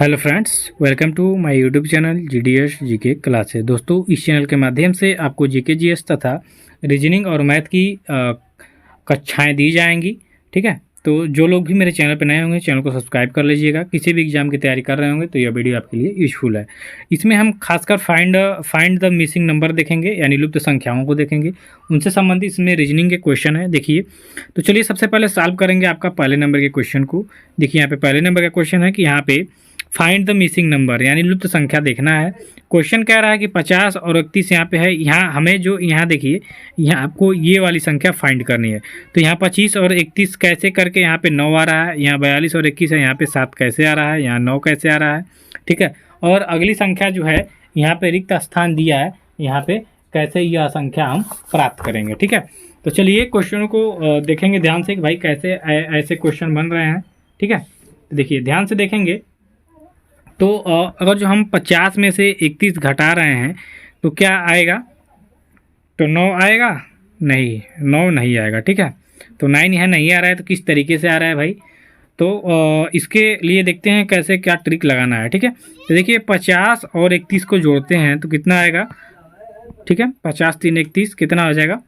Hello friends, welcome to my YouTube channel GDS GK classes. दोस्तों, इस चैनल के माध्यम से आपको जीके जीएस तथा रीजनिंग और मैथ की कक्षाएं दी जाएंगी। ठीक है, तो जो लोग भी मेरे चैनल पर नए होंगे चैनल को सब्सक्राइब कर लीजिएगा। किसी भी एग्जाम की तैयारी कर रहे होंगे तो यह वीडियो आपके लिए यूजफुल है। इसमें हम खासकर फाइंड द मिसिंग नंबर देखेंगे, यानी लुप्त संख्याओं को देखेंगे। उनसे संबंधित इसमें रीजनिंग के क्वेश्चन है। देखिए, तो चलिए सबसे पहले सॉल्व करेंगे आपका पहले नंबर के क्वेश्चन को। देखिए, यहाँ पे पहले नंबर का क्वेश्चन है कि यहाँ पे फाइंड द मिसिंग नंबर, यानी लुप्त संख्या देखना है। क्वेश्चन कह रहा है कि 50 और 31 यहाँ पे है। यहाँ हमें जो यहाँ देखिए, यहाँ आपको ये वाली संख्या फाइंड करनी है। तो यहाँ 25 और 31 कैसे करके यहाँ पे 9 आ रहा है, यहाँ 42 और 21 है, यहाँ पे 7 कैसे आ रहा है, यहाँ 9 कैसे आ रहा है। ठीक है, और अगली संख्या जो है यहाँ पे रिक्त स्थान दिया है, यहाँ पे कैसे यह संख्या हम प्राप्त करेंगे। ठीक है, तो चलिए क्वेश्चन को देखेंगे ध्यान से कि भाई कैसे ऐसे क्वेश्चन बन रहे हैं। ठीक है, तो देखिए ध्यान से देखेंगे तो अगर जो हम 50 में से 31 घटा रहे हैं तो क्या आएगा, तो 9 आएगा, नहीं 9 नहीं आएगा। ठीक है, तो 9 यहाँ नहीं आ रहा है, तो किस तरीके से आ रहा है भाई, तो इसके लिए देखते हैं कैसे क्या ट्रिक लगाना है। ठीक है, तो देखिए 50 और 31 को जोड़ते हैं तो कितना आएगा। ठीक है, 50 3 31 कितना हो जाएगा,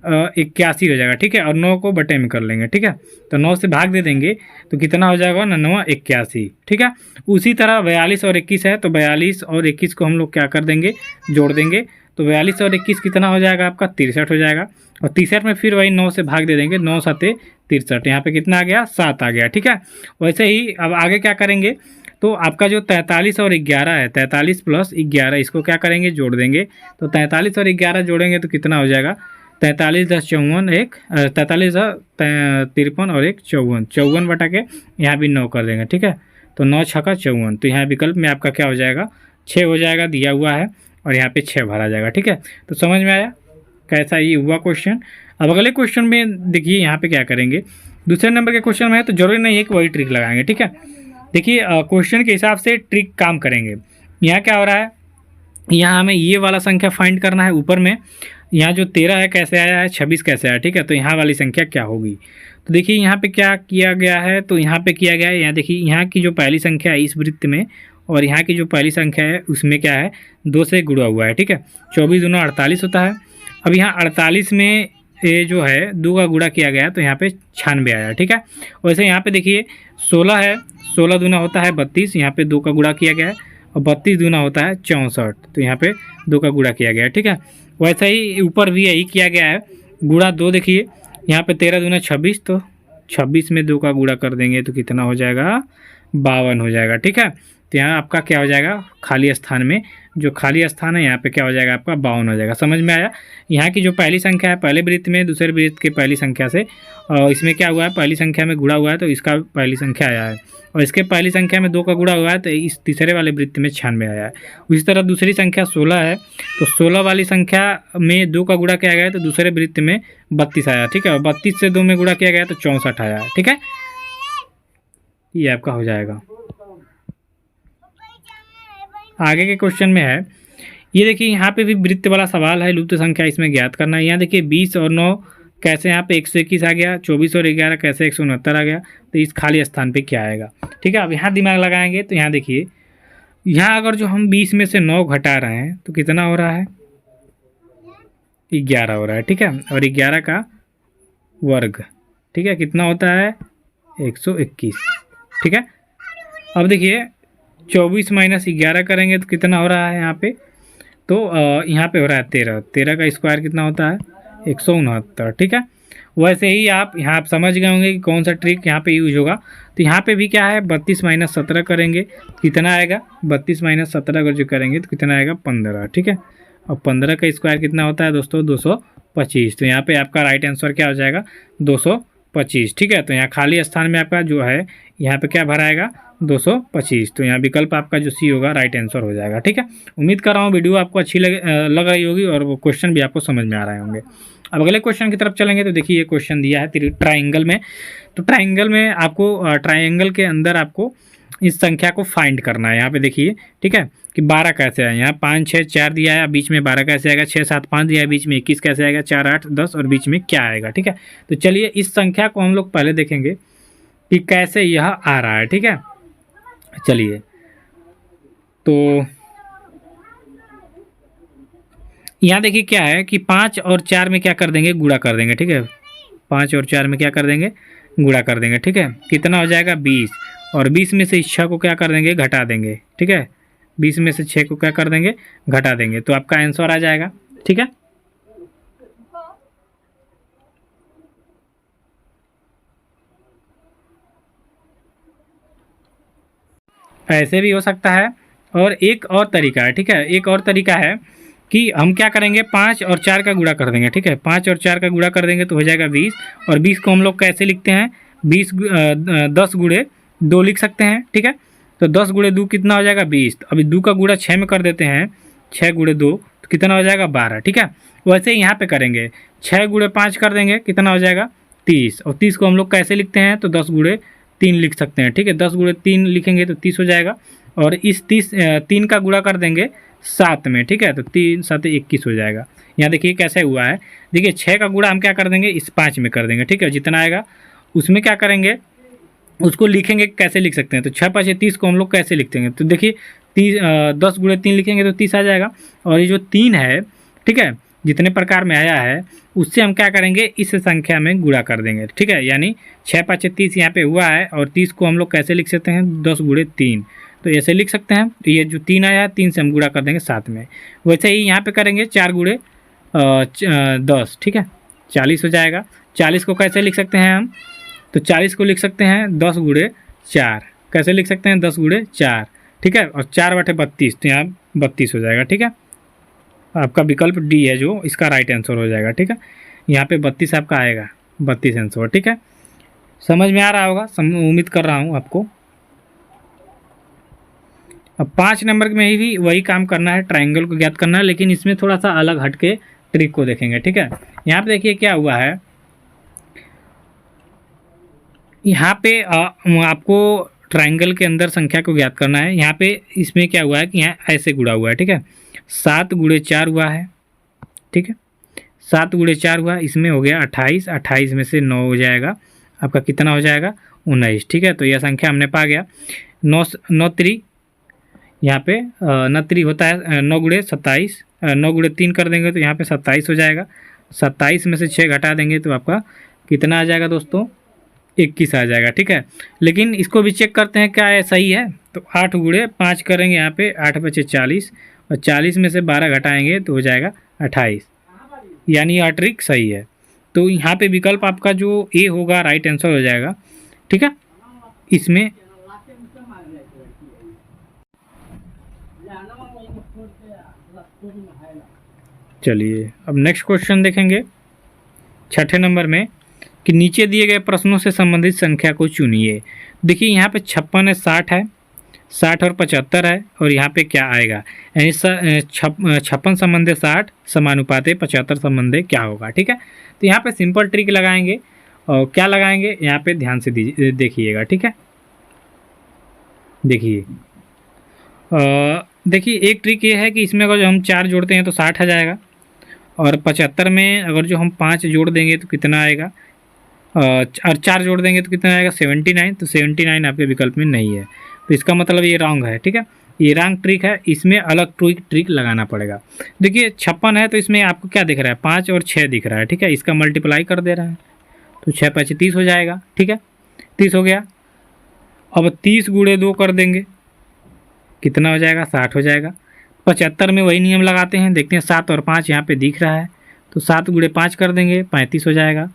81 हो जाएगा। ठीक है, और 9 को बटे में कर लेंगे। ठीक है, तो 9 से भाग दे देंगे तो कितना हो जाएगा ना, 9 81। ठीक है, उसी तरह 42 और 21 है, तो 42 और 21 को हम लोग क्या कर देंगे, जोड़ देंगे। तो 42 और 21 कितना हो जाएगा आपका, 63 हो जाएगा। और 63 में फिर वही 9 से भाग दे देंगे, 9 7 63, यहाँ पे कितना आ गया, 7 आ गया। ठीक है, वैसे ही अब आगे क्या करेंगे, तो आपका जो 43 और 11 है, 43 प्लस 11, इसको क्या करेंगे, जोड़ देंगे। तो 43 और 11 जोड़ेंगे तो कितना हो जाएगा, 43 10 54, 43 53 और 1 54, 54 बटा के यहाँ भी 9 कर देंगे। ठीक है, तो 9 छक्का 54, तो यहाँ विकल्प में आपका क्या हो जाएगा, 6 हो जाएगा, दिया हुआ है और यहाँ पे 6 भरा जाएगा। ठीक है, तो समझ में आया कैसा ये हुआ क्वेश्चन। अब अगले क्वेश्चन में देखिए यहाँ पे क्या करेंगे, दूसरे नंबर के क्वेश्चन में है तो जरूरी नहीं है कि वही ट्रिक लगाएंगे। ठीक है, देखिए क्वेश्चन के हिसाब से ट्रिक काम करेंगे। यहाँ क्या हो रहा है, यहाँ हमें ये वाला संख्या फाइंड करना है ऊपर में। यहाँ जो 13 है कैसे आया है, 26 कैसे आया। ठीक है, तो यहाँ वाली संख्या क्या होगी, तो देखिए यहाँ पे क्या किया गया है, तो यहाँ पे किया गया है, यहाँ देखिए यहाँ की जो पहली संख्या है इस वृत्त में और यहाँ की जो पहली संख्या है उसमें क्या है, 2 से गुणा हुआ है। ठीक है, 24 दूना 48 होता है। अब यहाँ 48 में ये जो है 2 का गुणा किया गया तो यहाँ पे 96 आया। ठीक है, वैसे यहाँ पे देखिए 16 है, 16 दूना होता है 32, यहाँ पे 2 का गुणा किया गया है, और 32 दूना होता है 64, तो यहाँ पे 2 का गुणा किया गया है। ठीक है, वैसे ही ऊपर भी यही किया गया है, गुणा 2 देखिए, यहाँ पे 13 दूना 26, तो 26 में 2 का गुणा कर देंगे तो कितना हो जाएगा, 52 हो जाएगा। ठीक है, तो यहाँ आपका क्या हो जाएगा, खाली स्थान में जो खाली स्थान है यहाँ पे क्या हो जाएगा आपका, 52 हो जाएगा। समझ में आया, यहाँ की जो पहली संख्या है पहले वृत्त में दूसरे वृत्त की पहली संख्या से, और इसमें क्या हुआ है, पहली संख्या में गुणा हुआ है तो इसका पहली संख्या आया है, और इसके पहली संख्या में 2 का गुणा हुआ है तो इस तीसरे वाले वृत्त में 96 आया है। उसी तरह दूसरी संख्या 16 है, तो 16 वाली संख्या में 2 का गुणा किया गया है तो दूसरे वृत्त में 32 आया। ठीक है, और 32 से 2 में गुणा किया गया तो 64 आया। ठीक है, ये आपका हो जाएगा। आगे के क्वेश्चन में है, ये देखिए यहाँ पे भी वृत्त वाला सवाल है, लुप्त संख्या इसमें ज्ञात करना है। यहाँ देखिए 20 और 9 कैसे यहाँ पे 121 आ गया, 24 और 11 कैसे 169 आ गया, तो इस खाली स्थान पे क्या आएगा। ठीक है, अब यहाँ दिमाग लगाएंगे तो यहाँ देखिए, यहाँ अगर जो हम 20 में से 9 घटा रहे हैं तो कितना हो रहा है, 11 हो रहा है। ठीक है, और 11 का वर्ग, ठीक है, कितना होता है, 121। ठीक है, अब देखिए 24 माइनस 11 करेंगे तो कितना हो रहा है यहाँ पे, तो यहाँ पे हो रहा है 13, 13 का स्क्वायर कितना होता है, 169। ठीक है, वैसे ही आप यहाँ आप समझ गए होंगे कि कौन सा ट्रिक यहाँ पे यूज होगा। तो यहाँ पे भी क्या है, 32 माइनस 17 करेंगे कितना आएगा, 32 माइनस 17 अगर जो करेंगे तो कितना आएगा, 15। ठीक है, और 15 का स्क्वायर कितना होता है दोस्तों, 225। तो यहाँ पे आपका राइट आंसर क्या हो जाएगा, 225। ठीक है, तो यहाँ खाली स्थान में आपका जो है यहाँ पे क्या भराएगा, 225, तो यहाँ विकल्प आपका जो सी होगा राइट आंसर हो जाएगा। ठीक है, उम्मीद कर रहा हूँ वीडियो आपको अच्छी लग रही होगी और वो क्वेश्चन भी आपको समझ में आ रहे होंगे। अब अगले क्वेश्चन की तरफ चलेंगे तो देखिए ये क्वेश्चन दिया है ट्राइंगल में। तो ट्राइंगल में आपको ट्राइंगल के अंदर आपको इस संख्या को फाइंड करना है। यहाँ पे देखिए, ठीक है, कि 12 कैसे आए, यहाँ 5 6 4 दिया है, बीच में 12 कैसे आएगा, 6 7 5 दिया है, बीच में 21 कैसे आएगा, 4 8 10 और बीच में क्या आएगा। ठीक है, तो चलिए इस संख्या को हम लोग पहले देखेंगे कि कैसे यह आ रहा है। ठीक है, चलिए तो यहाँ देखिए क्या है कि 5 और 4 में क्या कर देंगे, गुणा कर देंगे, ठीक है। 5 और 4 में क्या कर देंगे, गुणा कर देंगे, ठीक है। कितना हो जाएगा 20, और 20 में से इस 6 को क्या कर देंगे, घटा देंगे, ठीक है। 20 में से 6 को क्या कर देंगे, घटा देंगे, तो आपका आंसर आ जाएगा, ठीक है। ऐसे भी हो सकता है, और एक और तरीका है, ठीक है। एक और तरीका है कि हम क्या करेंगे, 5 और 4 का गुणा कर देंगे, ठीक है। 5 और 4 का गुणा कर देंगे तो हो जाएगा 20, और 20 को हम लोग कैसे लिखते हैं, 10 गुणे 2 लिख सकते हैं, ठीक है। तो 10 गुणे 2 कितना हो जाएगा 20। तो अभी 2 का गुणा 6 में कर देते हैं, 6 गुणे 2 तो कितना हो जाएगा 12, ठीक है। वैसे ही यहाँ पे करेंगे, 6 गुणे 5 कर देंगे, कितना हो जाएगा 30, और 30 को हम लोग कैसे लिखते हैं, तो 10 गुणे 3 लिख सकते हैं, ठीक है। 10 गुणे 3 लिखेंगे तो 30 हो जाएगा, और इस 3 का गुणा कर देंगे 7 में, ठीक है। तो 3 7 21 हो जाएगा। यहाँ देखिए कैसे हुआ है, देखिए 6 का गुणा हम क्या कर देंगे, इस 5 में कर देंगे, ठीक है। जितना आएगा उसमें क्या करेंगे, उसको लिखेंगे, कैसे लिख सकते हैं, तो 6 5 30 को हम लोग कैसे लिखते हैं, तो देखिए 10 गुणे 3 लिखेंगे तो 30 आ जाएगा, और ये जो 3 है, ठीक है, जितने प्रकार में आया है उससे हम क्या करेंगे, इस संख्या में गुणा कर देंगे, ठीक है। यानी 6 5 30 यहाँ पे हुआ है, और 30 को हम लोग कैसे लिख सकते हैं, 10 गुणे 3, तो ऐसे लिख सकते हैं। तो ये जो 3 आया है, 3 से हम गुणा कर देंगे 7 में। वैसे ही यहाँ पे करेंगे 4 गुणे 10, ठीक है, 40 हो जाएगा। 40 को कैसे लिख सकते हैं हम, तो 40 को लिख सकते हैं 10 गुणे 4, कैसे लिख सकते हैं, 10 गुणे 4, ठीक है। और 4 बटे 32, तो यहाँ 32 हो जाएगा, ठीक है। आपका विकल्प डी है जो इसका राइट आंसर हो जाएगा, ठीक है। यहाँ पे 32 आपका आएगा, 32 आंसर, ठीक है। समझ में आ रहा होगा, उम्मीद कर रहा हूँ आपको। अब 5 नंबर में ही वही काम करना है, ट्राइंगल को ज्ञात करना है, लेकिन इसमें थोड़ा सा अलग हटके ट्रिक को देखेंगे, ठीक है। यहाँ पे देखिए क्या हुआ है, यहाँ पे आपको ट्राइंगल के अंदर संख्या को ज्ञात करना है। यहाँ पे इसमें क्या हुआ है कि यहाँ ऐसे गुणा हुआ है, ठीक है। 7 गुणे 4 हुआ है, ठीक है। 7 गुणे 4 हुआ, इसमें हो गया 28, 28 में से 9 हो जाएगा, आपका कितना हो जाएगा 19, ठीक है। तो यह संख्या हमने पा गया। 9 3, यहाँ पे 9 3 होता है 9 गुणे 27, 9 गुणे 3 कर देंगे तो यहाँ पे 27 हो जाएगा। 27 में से 6 घटा देंगे तो आपका कितना आ जाएगा दोस्तों, 21 आ जाएगा, ठीक है। लेकिन इसको भी चेक करते हैं क्या है सही है, तो 8 गुणे 5 करेंगे, यहाँ पे 8 बचे 40, और 40 में से 12 घटाएंगे तो हो जाएगा 28, यानी यह ट्रिक सही है। तो यहाँ पे विकल्प आपका जो ए होगा राइट आंसर हो जाएगा, ठीक है। इसमें चलिए अब नेक्स्ट क्वेश्चन देखेंगे, 6ठे नंबर में, कि नीचे दिए गए प्रश्नों से संबंधित संख्या को चुनिए। देखिए यहाँ पे 56 है, 60 है, 60 और 75 है, और यहाँ पे क्या आएगा, यानी 56 संबंधे 60 समानुपाते 75 संबंधे क्या होगा, ठीक है। तो यहाँ पे सिंपल ट्रिक लगाएंगे, और क्या लगाएंगे यहाँ पे ध्यान से देखिएगा, ठीक है। देखिए एक ट्रिक ये है कि इसमें अगर जो हम 4 जोड़ते हैं तो 60 आ जाएगा, और 75 में अगर जो हम 5 जोड़ देंगे तो कितना आएगा, और 4 जोड़ देंगे तो कितना आएगा 79, तो 79 आपके विकल्प में नहीं है, तो इसका मतलब ये रॉन्ग है, ठीक है। ये रॉन्ग ट्रिक है, इसमें अलग ट्रिक लगाना पड़ेगा। देखिए 56 है तो इसमें आपको क्या दिख रहा है, 5 और 6 दिख रहा है, ठीक है। इसका मल्टीप्लाई कर दे रहा है, तो 6 5 30 हो जाएगा, ठीक है, 30 हो गया। अब 30 गुणे 2 कर देंगे, कितना हो जाएगा 60 हो जाएगा। 75 में वही नियम लगाते हैं, देखते हैं 7 और 5 यहाँ पे दिख रहा है, तो 7 गुणे 5 कर देंगे 35 हो जाएगा,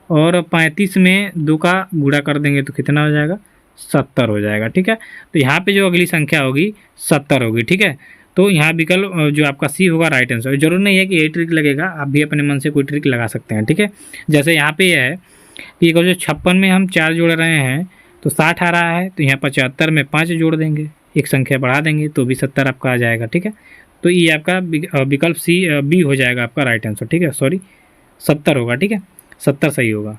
और 35 में 2 का गुणा कर देंगे तो कितना हो जाएगा 70 हो जाएगा, ठीक है। तो यहाँ पे जो अगली संख्या होगी 70 होगी, ठीक है। तो यहाँ विकल्प जो आपका सी होगा राइट आंसर। जरूर नहीं है कि यही ट्रिक लगेगा, आप भी अपने मन से कोई ट्रिक लगा सकते हैं, ठीक है। जैसे यहाँ पे यह है कि अगर जो 56 में हम 4 जोड़ रहे हैं तो 60 आ रहा है, तो यहाँ 75 में 5 जोड़ देंगे, एक संख्या बढ़ा देंगे तो भी 70 आपका आ जाएगा, ठीक है। तो ये आपका विकल्प सी बी हो जाएगा आपका राइट आंसर, ठीक है। सॉरी 70 होगा, ठीक है, 70 सही होगा।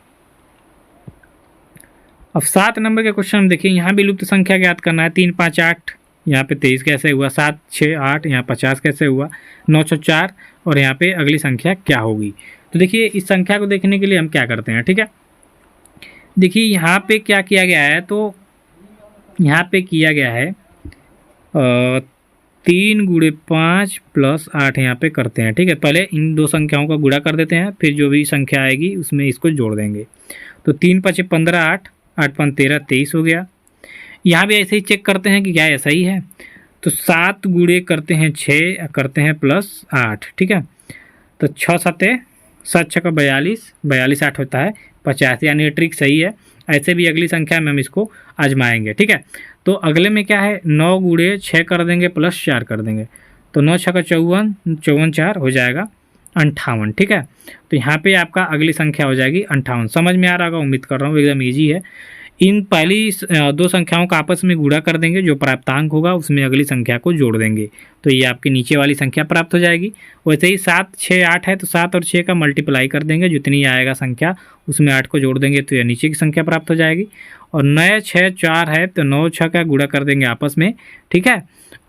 अब 7 नंबर के क्वेश्चन में देखिए, यहाँ भी लुप्त संख्या ज्ञात करना है। 3 5 8, यहाँ पे 23 कैसे हुआ, 7 6 8, यहाँ 50 कैसे हुआ, 9 6 4, और यहाँ पे अगली संख्या क्या होगी। तो देखिए इस संख्या को देखने के लिए हम क्या करते हैं, ठीक है। देखिए यहाँ पे क्या किया गया है, तो यहाँ पे किया गया है 3 गुणे 5 प्लस 8 यहाँ पे करते हैं। ठीक है, पहले इन दो संख्याओं का गुणा कर देते हैं, फिर जो भी संख्या आएगी उसमें इसको जोड़ देंगे। तो 3 5 15 8, 8 5 13 23 हो गया। यहाँ भी ऐसे ही चेक करते हैं कि क्या ऐसा ही है। तो 7 गुणे करते हैं 6, करते हैं प्लस 8। ठीक है, तो 6 7 7 6 का 42, 42 8 होता है 50, यानी ये ट्रिक सही है। ऐसे भी अगली संख्या में हम इसको आजमाएंगे। ठीक है, तो अगले में क्या है, 9 गुणे 6 कर देंगे प्लस 4 कर देंगे। तो 9 6 का 54, 54 4 हो जाएगा 58। ठीक है, तो यहाँ पे आपका अगली संख्या हो जाएगी 58। समझ में आ रहा होगा, उम्मीद कर रहा हूँ, एकदम ईजी है। इन पहली दो संख्याओं का आपस में गुणा कर देंगे, जो प्राप्तांक होगा उसमें अगली संख्या को जोड़ देंगे, तो ये आपकी नीचे वाली संख्या प्राप्त हो जाएगी। वैसे ही 7 6 8 है, तो 7 और 6 का मल्टीप्लाई कर देंगे, जितनी आएगा संख्या उसमें 8 को जोड़ देंगे, तो यह नीचे की संख्या प्राप्त हो जाएगी। और 9 6 4 है, तो 9 6 का गुणा कर देंगे आपस में। ठीक है,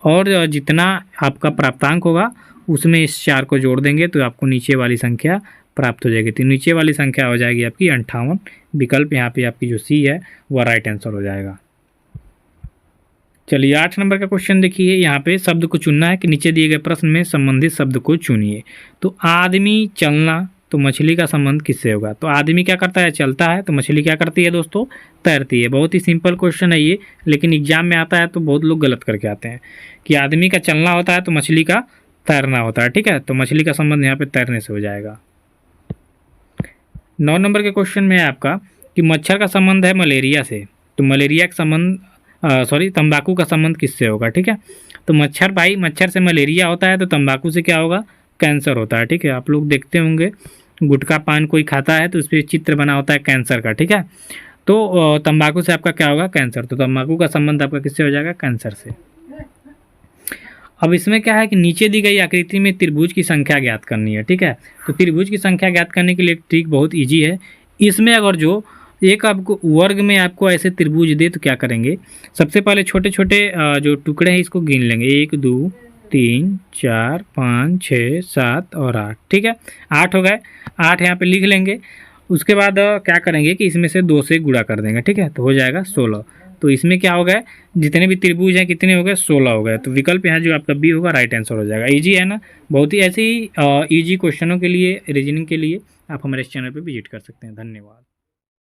और जितना आपका प्राप्तांक होगा उसमें इस 4 को जोड़ देंगे, तो आपको नीचे वाली संख्या प्राप्त हो जाएगी। तो नीचे वाली संख्या हो जाएगी आपकी 58। विकल्प यहाँ पे आपकी जो सी है वह राइट आंसर हो जाएगा। चलिए 8 नंबर का क्वेश्चन देखिए। यहाँ पे शब्द को चुनना है कि नीचे दिए गए प्रश्न में संबंधित शब्द को चुनिए। तो आदमी, चलना, तो मछली का संबंध किससे होगा? तो आदमी क्या करता है, चलता है, तो मछली क्या करती है दोस्तों, तैरती है। बहुत ही सिंपल क्वेश्चन है ये, लेकिन एग्जाम में आता है तो बहुत लोग गलत करके आते हैं कि आदमी का चलना होता है तो मछली का तैरना होता है। ठीक है, तो मछली का संबंध यहाँ पे तैरने से हो जाएगा। 9 नंबर के क्वेश्चन में है आपका कि मच्छर का संबंध है मलेरिया से, तो मलेरिया का संबंध तंबाकू का संबंध किससे होगा? ठीक है, तो मच्छर से मलेरिया होता है, तो तंबाकू से क्या होगा, कैंसर होता है। ठीक है, आप लोग देखते होंगे गुटखा पान कोई खाता है तो उस पर चित्र बना होता है कैंसर का। ठीक है, तो तंबाकू से आपका क्या होगा, कैंसर। तो तंबाकू का संबंध आपका किससे हो जाएगा, कैंसर से। अब इसमें क्या है कि नीचे दी गई आकृति में त्रिभुज की संख्या ज्ञात करनी है। ठीक है, तो त्रिभुज की संख्या ज्ञात करने के लिए एक ट्रिक बहुत ईजी है। इसमें अगर जो एक आपको वर्ग में आपको ऐसे त्रिभुज दे तो क्या करेंगे, सबसे पहले छोटे छोटे जो टुकड़े हैं इसको गिन लेंगे, 1 2 3 4 5 6 7 और 8। ठीक है, 8 हो गए, 8 यहाँ पे लिख लेंगे। उसके बाद क्या करेंगे कि इसमें से 2 से गुणा कर देंगे। ठीक है, तो हो जाएगा 16। तो इसमें क्या हो गया, जितने भी त्रिभुज हैं कितने हो गए, 16 हो गए। तो विकल्प यहाँ जो आपका बी होगा राइट आंसर हो जाएगा। ईजी है ना, बहुत ही ऐसे ही ईजी क्वेश्चनों के लिए, रीजनिंग के लिए आप हमारे इस चैनल पर विजिट कर सकते हैं। धन्यवाद।